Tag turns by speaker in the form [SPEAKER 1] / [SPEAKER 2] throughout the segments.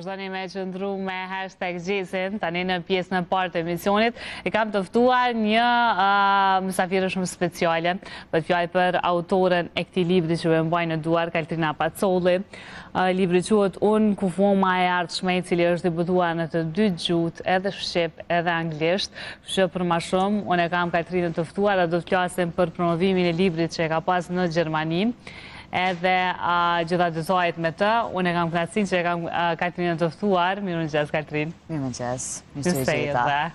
[SPEAKER 1] Vazhdoni me qëndru me #Gjesin, tani në pjesën e parë të emisionit. E kam të ftuar një mysafirë shumë speciale, për fjallë për autoren e këtij libri që më mbaj në duar, Kaltrina Pacolli. Libri quhet Unë kufoma e ardhshme, i cili është debutuar në të dy gjuhët, edhe shqip edhe anglisht. Që për më shumë, unë e kam Kaltrinën të ftuar dhe do të flasim për promovimin e librit që e ka pas në Gjermani. Edhe gjitha detajt me të, unë e kam knatësin që e kam Kaltrinën të ftuar. Mirë mëngjes, Kaltrinë.
[SPEAKER 2] Mirë mëngjes, mirë se gjeta.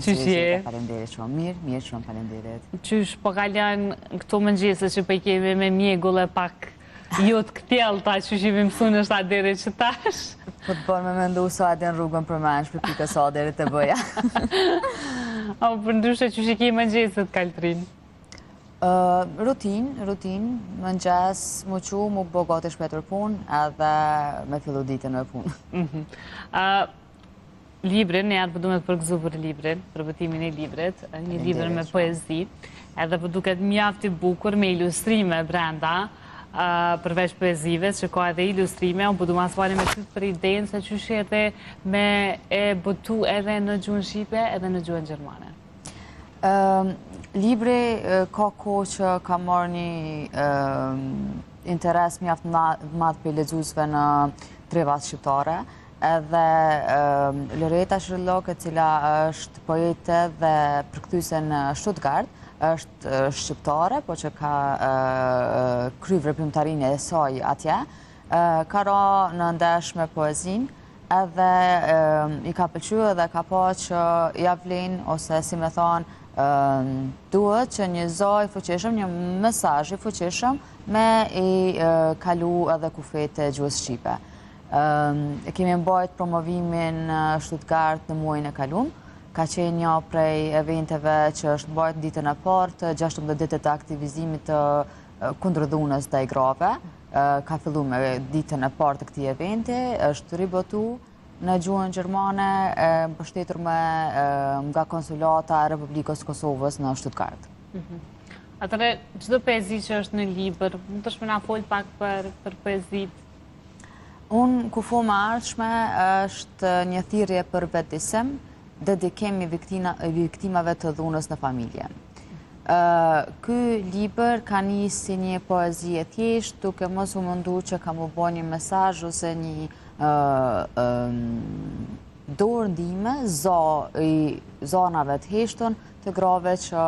[SPEAKER 1] Qysh je?
[SPEAKER 2] Faleminderit shumë, mirë shumë faleminderit.
[SPEAKER 1] Qysh po kalon këto mëngjese që po i kemi me mjegull e pak jo të këtjellta, qysh i mësu në shtatë deri që tash?
[SPEAKER 2] Po të bërë me mendu sa edhe në rrugën për mensh për pika sa deri të bëja.
[SPEAKER 1] Për ndryshe qysh i kemi mëngjeset, Kaltrinë?
[SPEAKER 2] Rutin, mëngjes, mu qu, mu bo gati shpetër pun, edhe me fillu ditën me pun.
[SPEAKER 1] Librin, ne atë përdu me të përgëzu për librin, për vëtimin e librit, një libër me poezi, edhe për duket mjaft i bukur me ilustrime brenda, përveç poezive, që ka edhe ilustrime, unë përdu ma sfari me të për idenë se që shete me e botu edhe në gjuhën shqipe, edhe në gjuhën gjermane.
[SPEAKER 2] Libri ka ko që ka marrë një interes mjaft madh për lexuesve në trevat shqiptare, edhe Loreta Sherlock, e cila është poete dhe përkthyese në Stuttgart, është shqiptare, po që ka kry veprimtarinë e saj atje, ka ra në ndesh me poezin, edhe i ka pëlqyer dhe ka pa që ja vlen, ose si me thonë, duhet që një zoj fuqishëm, një mesazh i fuqishëm me i kalu edhe kufet e gjuhës shqipe. Kemi mbajt promovimin në Stuttgart në muajin e kalum, ka qenë një prej eventeve që është mbajt ditën e parë të 16 ditët të aktivizimit të kundërdhunës ndaj grave. Ka fillu me ditën e parë të këtij eventi, është ribotu në gjuhën gjermane, mbështetur nga konsulata e Republikës Kosovës në Stuttgart.
[SPEAKER 1] Atëre, çdo poezi që është në libër, mund të shme na fol pak për poezit?
[SPEAKER 2] Unë kufoma e ardhshme është një thirrje për vetëdijsim, dedikim i viktimave të dhunës në familje. Ky libër ka nisë si një poezi e thjeshtë, duke mos u mundu që ka mu bo një mesazh ose një dorë ndihme zonave të heshtën të grave që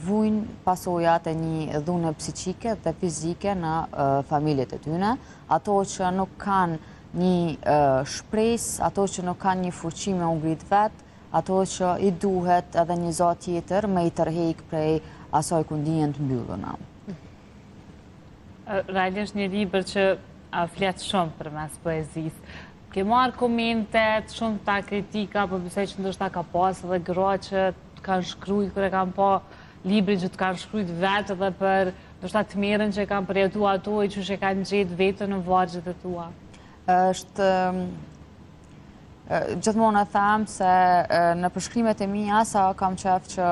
[SPEAKER 2] vujnë pasojat e një dhune psiqike dhe fizike në familjet e tyne, ato që nuk kanë një shpresë, ato që nuk kanë një fuqi me u ngrit vetë, ato që i duhet edhe një zot tjetër me i tërheq prej asaj ku ndihen të mbylluna.
[SPEAKER 1] Realisht një libër që flet shumë për mes poezisë. Ke marrë komentet, shumë ta kritika, për besoj që ndoshta ka pas edhe gra që kanë shkruajt, kur e kanë pa librin që të kanë shkruajt vetë edhe për ndoshta tmerrën që kanë përjetuar ato e që e kanë gjetë vetën në vargjet e tua.
[SPEAKER 2] Është gjithmonë e them se në përshkrimet e mia sa kam qef që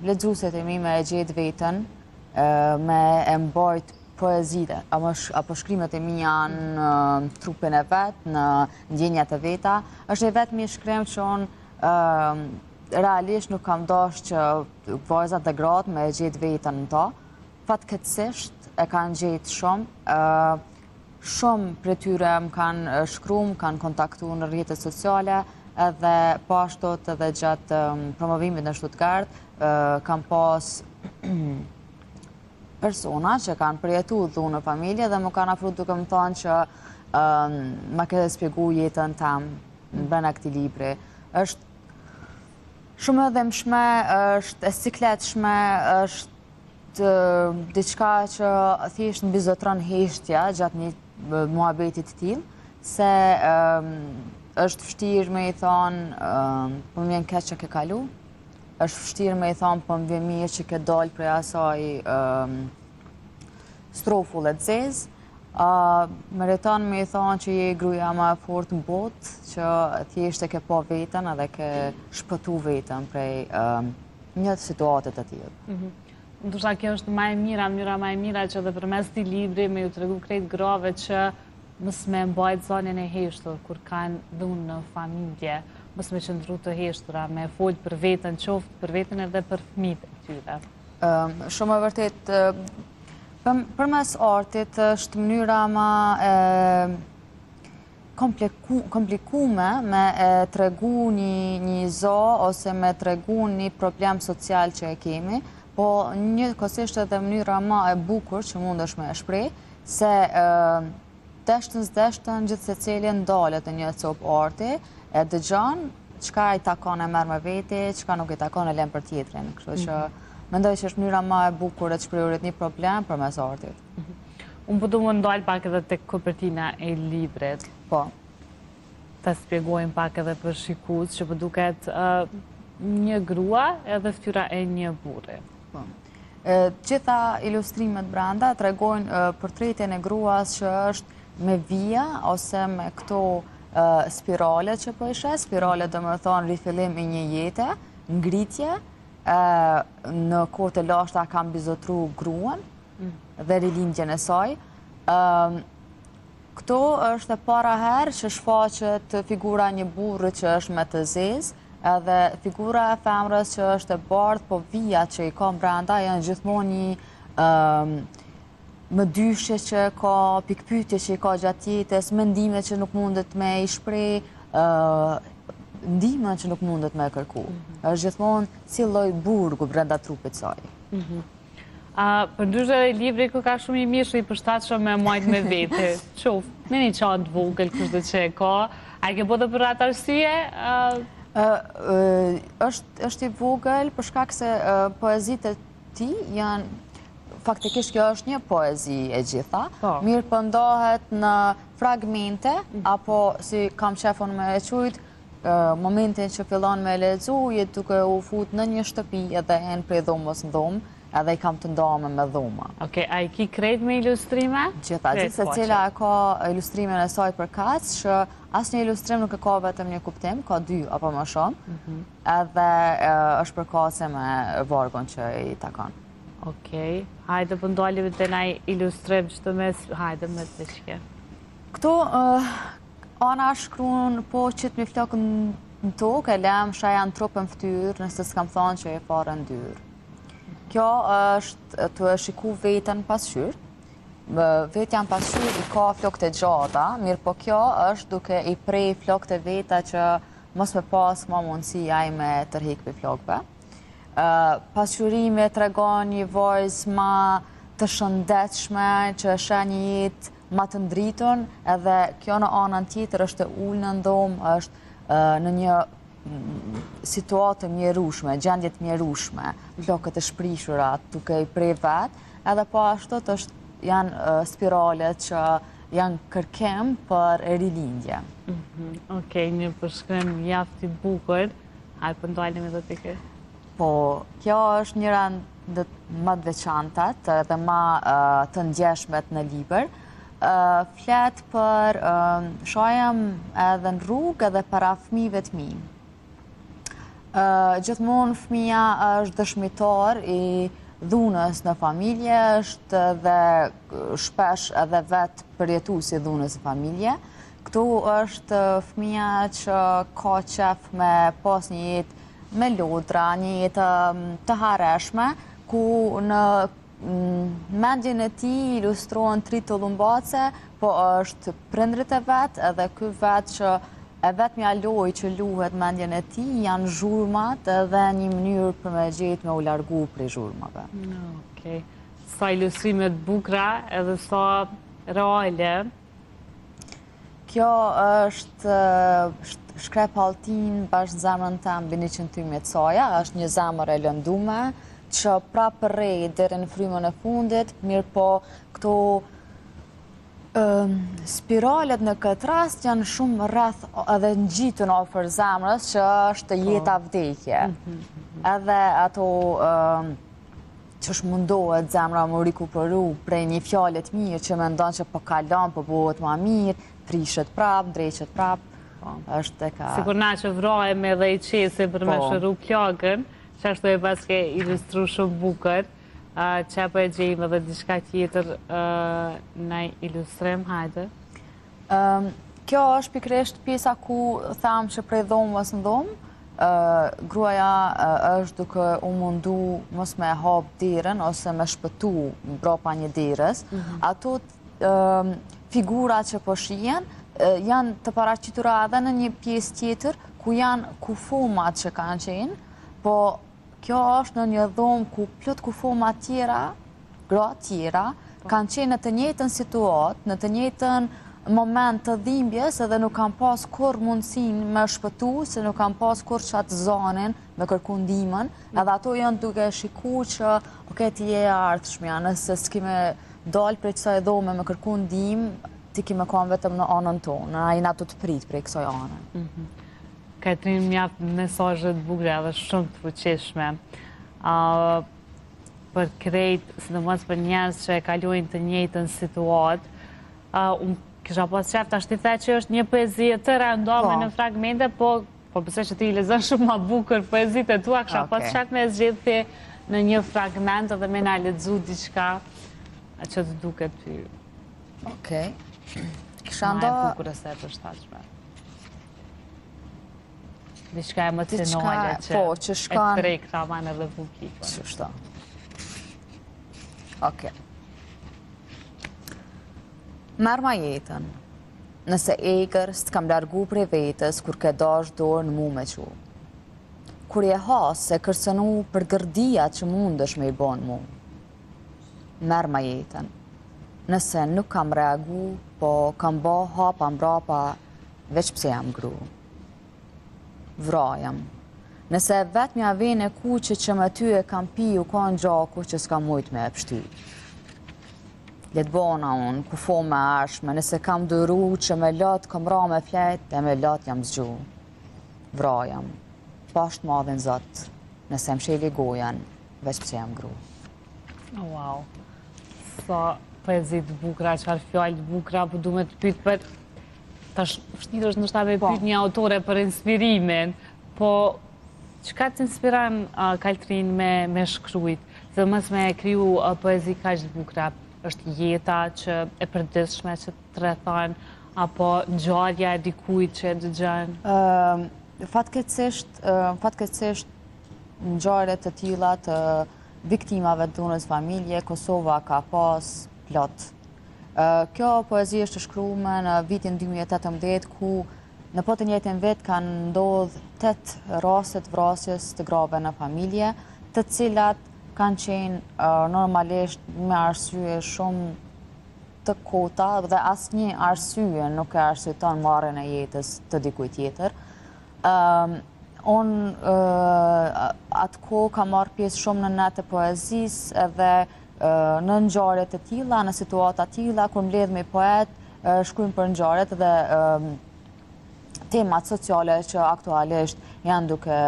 [SPEAKER 2] lexuesit e mi me e gjetë vetën, me e mbajt poezite, apo shkrimet e mia në trupin e vetë, në ndjenjat e veta, është e vetmi shkrim që unë realisht nuk kam dashur që vajzat dhe gratë me e gjetë vetën në to. Fatkeqësisht e kanë gjetë shumë. Shumë për tyre më kanë shkruar, më kanë kontaktuar në rrjetet sociale, edhe pashtot edhe gjatë promovimit në Stuttgart, kam pas persona që kanë përjetu dhunë në familje dhe më kanë afruar duke më thonë që më ke shpjegu jetën tam në brenda këtij libri. Është shumë e dhëmshme, është e sikletshme, është diçka që thjesht mbizotron heshtja gjatë një muhabetit të tillë, se është vështirë me i thonë po më vjen keq që ke kalu, është vështirë me i thonë po më vjen mirë që ke dalë prej asaj strofull e të zezë. Meriton me i thonë që je gruaja më e fortë në botë, që thjesht e ke pa veten edhe ke shpëtu veten prej një situate të tillë.
[SPEAKER 1] Ndoshta kjo është më e mira, mënyra më e mira që edhe përmes këtij libri me ju tregu krejt grave që mësë me mbajt zonën e heshtur, kur kanë dhunë në familje, mësë me qëndru të heshtura, me folë për vetën qoftë, për vetën edhe për fëmijët e tyre.
[SPEAKER 2] Shumë e vërtet, për mes artit është mënyra ma komplikume me tregu një zo ose me tregu një problem social që e kemi, po një kësisht edhe mënyra ma e bukur që mund është me e shprej, se deshtën gjithë se cilin dalet e një copë arti, e dëgjon, qka i takon e merë me veti, qka nuk i takon e lem për tjetrin. Kështu që mendoj që është mënyra ma e bukur e të shprejurit një problem për mes artit.
[SPEAKER 1] Unë përdu më ndalë pak edhe të kopertina e librit.
[SPEAKER 2] Po.
[SPEAKER 1] Ta spjegojmë pak edhe për shikues që përduket një grua edhe fytyra e një burri.
[SPEAKER 2] Po. Gjitha ilustrimet branda tregojnë portretin e gruas që është me vija ose me këto spirale që po ishe. Spirale dhe më thonë rifillim i një jete, ngritje, në kohë të lashta kam bizotru gruan dhe rilindjen e saj. Këto është e para herë që shfaqet figura një burri që është me të zezë, edhe figura e femrës që është e bardhë, po vija që i ka brenda janë gjithmonë një më dyshje që ka, pikpytje që i ka gjatë jetës, mendime që nuk mundet me i shprej, ndihme që nuk mundet me kërku. është gjithmonë si lloj burgu brenda trupit saj.
[SPEAKER 1] Për ndryshe edhe libri ku ka shumë i mirë i përshtatshëm me majt me vete. Qof, me një qanë të vogël kështë që e ka. A ke bërë për atë arsye?
[SPEAKER 2] Është i vogël për shkak se poezitë e ti janë faktikisht kjo është një poezi e gjitha, mirë pëndohet në fragmente, apo si kam qefon me e qujt, momentin që fillon me lexu, jetë duke u fut në një shtëpi edhe hen prej dhomës në dhomë, edhe i kam të ndome me dhoma.
[SPEAKER 1] Oke, a i ki krejt me ilustrime?
[SPEAKER 2] Gjitha, se cila e ka ilustrimin e saj për kaq, që asë një ilustrim nuk e ka vetëm një kuptim, ka 2 apo më shumë, edhe është përkase me vargon që i takon.
[SPEAKER 1] Okej, hajde pëndolim të naj ilustrim që të mes, hajde me të shke.
[SPEAKER 2] Këto, ana shkruan po qëtë mi flokë në tokë, e lem shaj janë trupën ftyrë, nëse s'kam thonë që e fare në dyrë. Kjo është të shiku vetën pasqyrë. Vetja në pasqyrë i ka flokët e gjata, mirë po kjo është duke i prej flokët e veta që mos me pas ma mundësi aj me tërhik për flokëve. Pasqyrimi tregon një vojzë ma të shëndetshme, që është një jetë ma të ndritun, edhe kjo në anën tjetër është e ullë në ndomë, është në një situatë mjerushme, gjendjet mjerushme, flokët e shprishura duke i prej vetë, edhe po ashtot janë spiralet që janë kërkem për rilindje.
[SPEAKER 1] Okej, një përshkrim jafti bukur, hajë pëndolim edhe të kërë.
[SPEAKER 2] Po, kjo është njëra më të veçantat dhe më të ndjeshmet në libër. Flet për shojem edhe në rrugë edhe para fëmijëve të mi. Gjithmonë fëmija është dëshmitar i dhunës në familje, është dhe shpesh edhe vetë përjetues i dhunës në familje. Këtu është fëmija që ka qef me pas një jetë me lodra, një jetë të hareshme, ku në mendjen e ti ilustrohen 3 të lumbace, po është prindrit e vetë, edhe ky vetë që e vetë mja loj që luhet mendjen e ti, janë zhurmat edhe një mënyrë për me gjetë me u largu prej zhurmave.
[SPEAKER 1] Okej. Sa ilustrimet bukra edhe sa reale.
[SPEAKER 2] Kjo është shkrep haltin bashkë zemrën tem bini që në tymjet soja, është një zemër e lëndume, që prapë rej deri në frymën e fundit, mirë po këto spiralet në këtë rast janë shumë rreth edhe në gjitën ofër zemrës që është jeta vdekje. Edhe ato që është mundohet zemra më rikuperu prej një fjallet mirë që me ndonë që po kalon, po bëhet ma mirë, prishet prap, dreqet prap.
[SPEAKER 1] Sikur na që vrojmë edhe i qesi për me shëru plagën, që ashtu e pas ke ilustru shumë bukër, që po e gjejmë edhe diçka tjetër në ilustrim, hajde.
[SPEAKER 2] Kjo është pikërisht pjesa ku tham që prej dhomës në dhomë, gruaja është duke u mundu mos me hap derën ose me shpëtu mbrapa një derës. Ato figurat që po shihen janë të paraqitura edhe në një pjesë tjetër ku janë kufomat që kanë qenë, po kjo është në një dhomë ku plot kufoma tjera, gra tjera, kanë qenë në të njëjtën situatë, në të njëjtën moment të dhimbjes edhe nuk kam pas kur mundësin me shpëtu, se nuk kam pas kur qatë zonin me kërku ndihmën, edhe ato janë duke shiku që ti je ardhshmja, nëse s'kime dalë prej kësaj dhome me kërku ndihmë, ti kime kam vetëm në anën tonë, në ajna të prit prej kësaj anën.
[SPEAKER 1] Katrin, mjaft mesazhet bukura dhe shumë të fuqishme. Për krejt, sidomos për njerëz që e kalojnë të njëjtën situatë, unë kisha pas qef të ashtë të the që është një poezi e të randome në fragmente, po përse që ti i lezën shumë ma bukër poezit e tua, kisha pas qef me zgjedhje në një fragment dhe me na lexu diçka që të duket ty.
[SPEAKER 2] Okej. Kisha ndo...
[SPEAKER 1] Ma e bukër e se të shtatshme. Diçka emocionale që e trej këta manë edhe bukikë.
[SPEAKER 2] Qështa. Okej. Merë ma jetën, nëse eker s'kam largu prej vetës kur ke dash dorë në mu me qu. Kur je has se kërsënu për gërdia që mundesh me i bon mu. Merë ma jetën, nëse nuk kam reagu, po kam bo hapa mbrapa veç pse jam gru. Vrajam, nëse vetë mja vene kuqe që me ty e kam piju ka në gjaku që s'kam mujt me e pështy. Letë bona unë, ku fo me ashme, nëse kam dëru që me lot kam ra me flet, e me lot jam zgju. Vrajam, pasht madhin zot, nëse më sheli gojen, veç pëse jam gru.
[SPEAKER 1] Wow, sa poezit bukra, qëfar fjallë bukra, po du me të pytë për... Tash, shtitë është nështë ta me pytë një autore për inspirimin, po qëka të inspiran Kaltrin me shkrujt, dhe mës me kriju poezi ka që bukra? është jeta që e përditshme që të rrethan, apo ngjarja e dikujt që e dëgjon?
[SPEAKER 2] Fatkeqësisht ngjarje të tilla të viktimave të dhunës familje, Kosova ka pas plot. Kjo poezi është shkruar në vitin 2018, ku në po të njëjtin vit kanë ndodhur 8 raste të vrasjes të grave në familje, të cilat kanë qenë normalisht me arsye shumë të kota dhe asnjë arsye nuk e arsyeton marrjen e jetës të dikujt tjetër. Unë atë kohë kam marrë pjesë shumë në net të poezisë edhe në ngjarje të tilla, në situata të tilla kur mbledh me poet, shkruajmë për ngjarjet dhe temat sociale që aktualisht janë duke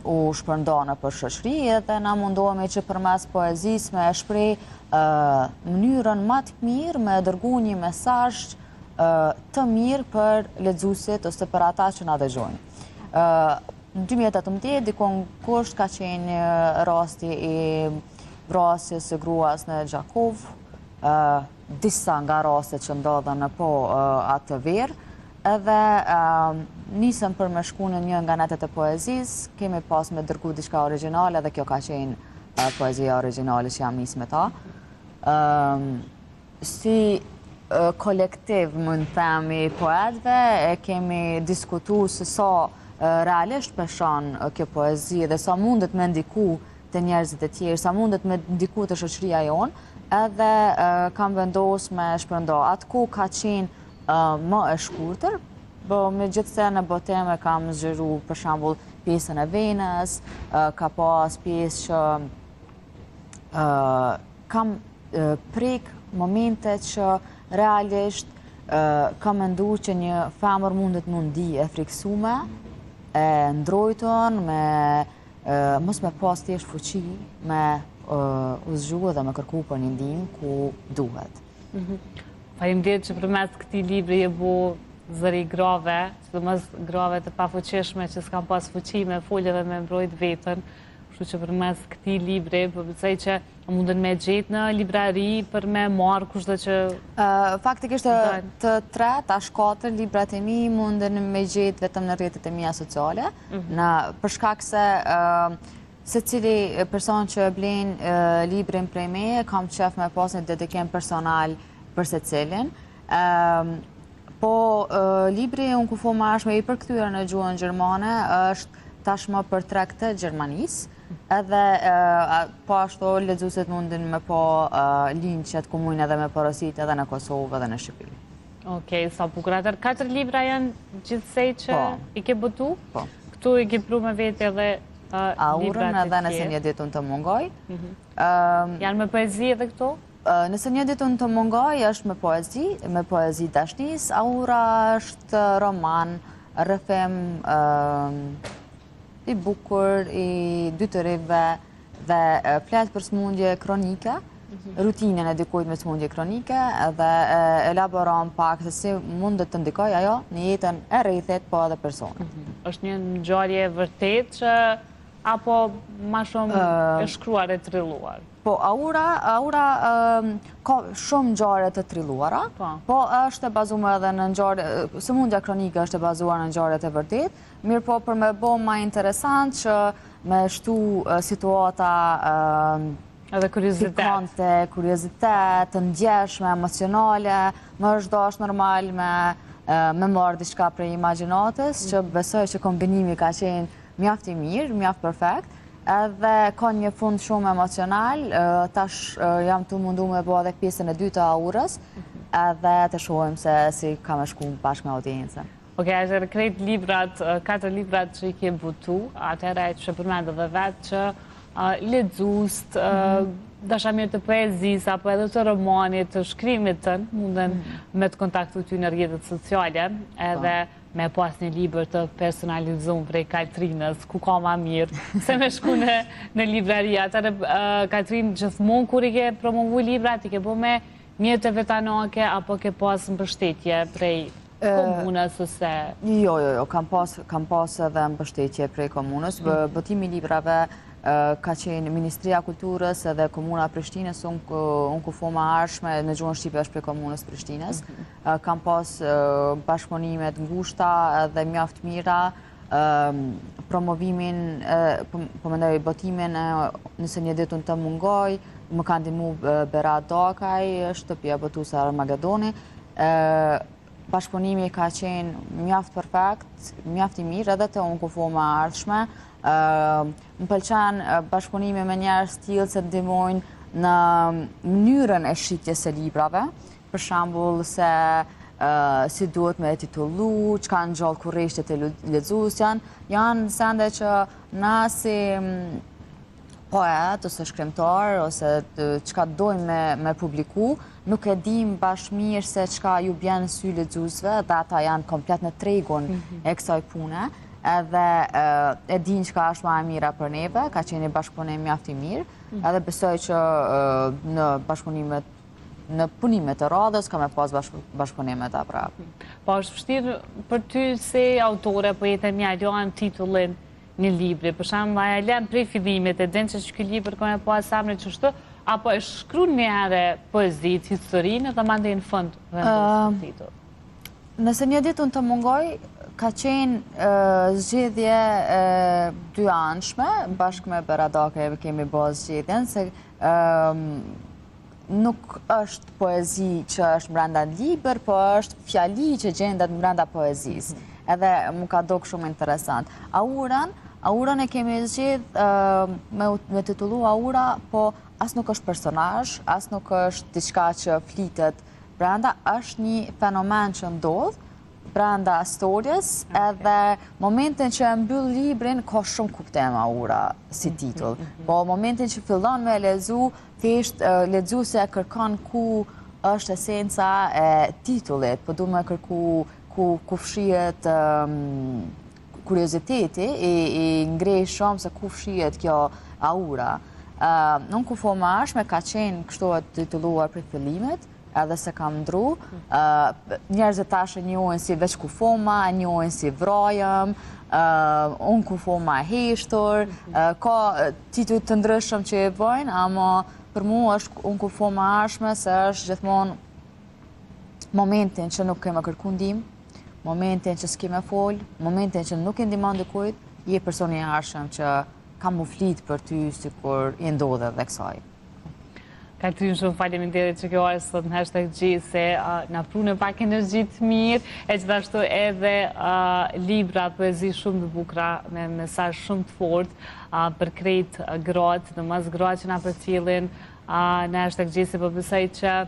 [SPEAKER 2] u shpërndana për shoqëri edhe na mundohemi që përmes poezisë me shpreh mënyrën më të mirë me dërgu një mesazh të mirë për lexuesit ose për ata që na dëgjojnë. Në 2018 dikon kusht ka qenë rasti i vrasjes së gruas në Gjakov, disa nga rastet që ndodhen në po atë verë, edhe nisëm për me shku në një nga netet e poezisë, kemi pas me dërgu diçka originale dhe kjo ka qenë poezia originale që jam nisë me ta. Si kolektiv mund themi poetve, e kemi diskutu se sa realisht peshon kjo poezi dhe sa mundet me ndiku të njerëzit e tjerë, sa mundet me ndiku të shoqëria jonë, edhe kam vendos me shpërndo. Atë ku ka qenë më e shkurtër, po me gjithse në boteme kam zgjeru për shembull pjesën e venës, ka pas pjesë që kam prek momente që realisht kam mendu që një femër mundet mundi e friksume, e ndrojton, mos me pas thjesht fuqi, me u zgju dhe me kërku për një ndihmë ku duhet.
[SPEAKER 1] Faleminderit që përmes këtij libri e bu zëri grave, sidomos grave të pafuqishme që s'kan pas fuqi me folje dhe me mbrojt veten. kështu që përmes këtij libri, përveçse që mundën me gjetë në librari për me marrë kushdo që
[SPEAKER 2] Faktikisht të 3-4 librat e mi mundën me gjetë vetëm në rrjetet e mia sociale, për shkak se cili person që blen librin prej meje, kam qef me pas një dedikim personal për secilin. Po libri unë ku ma është me i përkthyer në gjuhën gjermane, është tashmë për treg të Gjermanisë, edhe po ashtu lexuesit mundin me po linqet ku mujnë edhe me porosit edhe në Kosovë edhe në Shqipëri.
[SPEAKER 1] Okej, sa bukur. Atër 4 libra janë gjithsej që i ke botu?
[SPEAKER 2] Po.
[SPEAKER 1] Këtu i ke pru me vete edhe
[SPEAKER 2] Aurën edhe Nëse një ditë unë të mungoj.
[SPEAKER 1] Janë me poezi edhe këto?
[SPEAKER 2] Nëse një ditë unë të mungoj është me poezi dashnis. Aura është roman, rrëfim i bukur, i dy të rive dhe flet për smundje kronike, rutinën e dikujt me smundje kronike dhe elaboron pak se si mundet të ndikoj ajo në jetën e rrethit po edhe personit.
[SPEAKER 1] Është një ngjarje vërtet që apo ma shumë e shkruar e trilluar?
[SPEAKER 2] Po, Aura ka shumë ngjarje të trilluara, po është e bazuar edhe në ngjarje, sëmundja kronike është e bazuar në ngjarje të vërtet, mirë po për me bo ma interesant që me shtu situata
[SPEAKER 1] edhe
[SPEAKER 2] pikante, kuriozitet, të ndjeshme, emocionale, më është dash normal me marrë diçka prej imagjinatës, që besoj që kombinimi ka qenë mjaft i mirë, mjaft perfekt, edhe ka një fund shumë emocional, tash jam të mundu me bo edhe pjesën e dytë të Aurës, edhe të shohim se si ka me shku bashkë me audiencën.
[SPEAKER 1] Okej, është krejt librat, 4 librat që i ke butu, atëherë që përmendë dhe vetë që lexuest, dashamirë të poezisë, apo edhe të romanit, të shkrimit tënë, munden me të kontaktu ty në rrjetet sociale, edhe me pas një libër të personalizuar prej Katrinës, ku ka ma mirë, se me shku në libraria. Atëre, Katrin, gjithmonë kur i ke promovu librat, i ke po me mjetë vetanake, apo ke pas mbështetje prej komunës, ose...
[SPEAKER 2] Jo, kam pas edhe mbështetje prej komunës. Botimi librave ka qenë Ministria Kulturës edhe Komuna Prishtinës, unë ku foma arshme në gjuhën shqipe është prej Komunës Prishtinës. Kam pas bashkëpunimet ngushta dhe mjaft mira, promovimin, po mendoj botimin Nëse një ditë unë të mungoj, më kanë ndihmu Berat Dakaj, shtëpia botuese Armagedoni. Bashkëpunimi ka qenë mjaft perfekt, mjaft i mirë edhe të unë ku foma ardhshme. Më pëlqen bashkëpunimi me njerëz tillë se ndihmojnë në mënyrën e shitjes së librave, për shembull se si duhet me titullu, çka ngjall kurreshtet e lexuesjan, janë sende që na si poet ose shkrimtar ose çka dojmë me publiku, nuk e dim bashkë mirë se çka ju bjen sy lexuesve, dhe ata janë komplet në tregun e kësaj pune. Edhe e din çka është ma e mira për neve, ka qenë bashkëpunim mjaft i mirë, edhe besoj që në bashkëpunimet, në punimet e radhës, ka me pas bashkëpunimet a prapë.
[SPEAKER 1] Po është vështirë për ty si autore, po jetë mja ljohen titullin një libri, për shembull aja lën prej fillimit, e din që ky libër ka me pas emrin çështu, apo e shkruan një herë poezit, historinë dhe mandej në fund vendos titull.
[SPEAKER 2] Nëse një ditë unë të mungoj, ka qenë zgjedhje dy anshme, bashkë me Beradake kemi bërë zgjedhjen, se nuk është poezi që është brenda libër, po është fjali që gjendet brenda poezisë. Edhe mu ka dok shumë interesant. Aurën e kemi zgjedh me titullu Aura, po as nuk është personazh, as nuk është diçka që flitet brenda, është një fenomen që ndodh brenda storjes, edhe momentin që e mbyll librin, ka shumë kuptim Aura si titull. Po momentin që fillon me lexu, thjesht lexuesi e kërkon ku është esenca e titullit, po du me kërku ku fshihet kurioziteti, i ngrej shumë se ku fshihet kjo Aura. Unë ku foma ashme ka qenë kështu e titulluar për fillimit, edhe se kam ndru. Njerëzit tash e njohin si veç kufoma, e njohin si vrajëm, unë kufoma e heshtur, ka tituj të ndryshëm që e bëjnë, ama për mu është unë kufoma ashme, se është gjithmonë momentin që nuk kemë kërku ndim, momentin që s'kime folë, momentin që nuk i ndimon dikujt, je personi ashëm që kam mu flitë për ty si kur i ndodhe dhe kësaj.
[SPEAKER 1] Katrin, shumë faleminderit që kjo arë sot në #G se na prunë pak energji të mirë, e gjithashtu edhe libra, poezi shumë të bukura, me mesazh shumë të fortë për krejt gratë, në mas gratë që na përcjellin në #G se po besoj që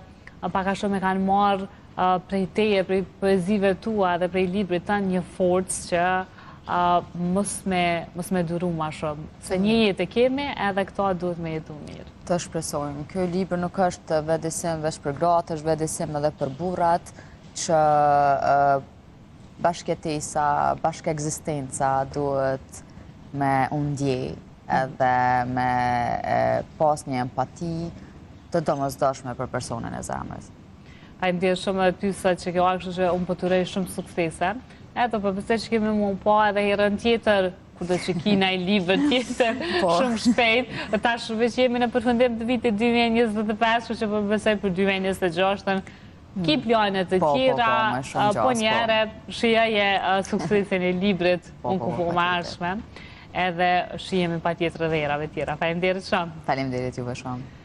[SPEAKER 1] pak a shumë e kanë marrë prej teje, prej poezive tua dhe prej librit tanë një forcë që mos me duru ma shumë. Se një jetë e kemi, edhe këta duhet me jetu mirë.
[SPEAKER 2] Të shpresojmë. Kjo libër nuk është vedisim veç për gratë, është vedisim edhe për burrat, që bashkëjetesa, bashkëekzistenca duhet me undjej edhe me pas një empati të domosdoshme për personin e zemrës.
[SPEAKER 1] Faleminderit shumë edhe ty sot që kjo kështu që unë po të urej shumë suksese. Eto, po besoj që kemi mu pa edhe herën tjetër, kur do që kina i libër tjetër, shumë shpejt. Tash veç jemi në përfundim të vitit 2025, që po besoj për 2026, ki planet të tjera, po njëre shijaje suksesin e librit unë kufoma arshme, edhe shijemi pa tjetër edhe herave tjera. Faleminderit shumë.
[SPEAKER 2] Faleminderit juve shumë.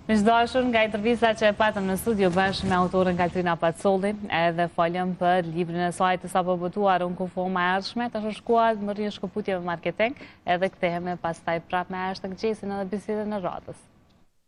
[SPEAKER 1] Me shdashur nga intervista që e patëm në studio bashkë me autorën Katrina Pacolli, edhe falem për librin e saj të sapo botuar unë kufoma arshme, të shkuat më rrje shkëputje me marketing, edhe këtehemi pas taj prap me #G në bisedën e radhës.